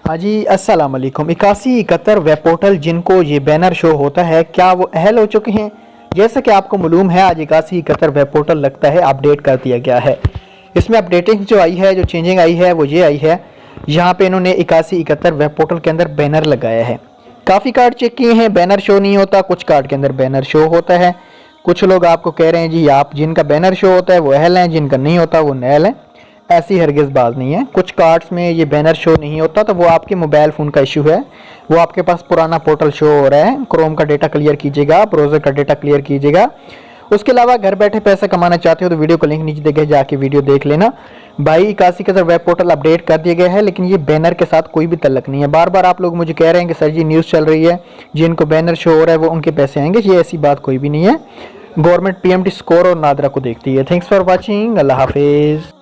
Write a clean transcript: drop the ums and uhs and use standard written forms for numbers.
हाँ जी, अस्सलाम वालेकुम। 8171 वेब पोर्टल जिनको ये बैनर शो होता है, क्या वो अहल हो चुके हैं? जैसा कि आपको मालूम है, आज 8171 वेब पोर्टल लगता है अपडेट कर दिया गया है। इसमें अपडेटिंग जो आई है, जो चेंजिंग आई है, वो ये आई है, यहाँ पे इन्होंने 8171 वेब पोर्टल के अंदर बैनर लगाया है। काफ़ी कार्ड चेक किए हैं, बैनर शो नहीं होता, कुछ कार्ड के अंदर बैनर शो होता है। कुछ लोग आपको कह रहे हैं जी आप जिनका बैनर शो होता है वो अहल हैं, जिनका नहीं होता वो नहल हैं। ऐसी हरगिज़ बात नहीं है। कुछ कार्ड्स में ये बैनर शो नहीं होता तो वो आपके मोबाइल फ़ोन का इशू है, वो आपके पास पुराना पोर्टल शो हो रहा है। क्रोम का डेटा क्लियर कीजिएगा, ब्राउज़र का डेटा क्लियर कीजिएगा। उसके अलावा घर बैठे पैसा कमाना चाहते हो तो वीडियो को लिंक नीचे देखे जाके वीडियो देख लेना। भाई 81 वेब पोर्टल अपडेट कर दिया गया है, लेकिन ये बैनर के साथ कोई भी तल्लक नहीं है। बार बार आप लोग मुझे कह रहे हैं कि सर जी न्यूज़ चल रही है, जिनको बैनर शो हो रहा है वो उनके पैसे आएंगे। ये ऐसी बात कोई भी नहीं है। गवर्नमेंट पीएमटी स्कोर और नादरा को देखती है। Thanks for watching. अल्लाह हाफिज़।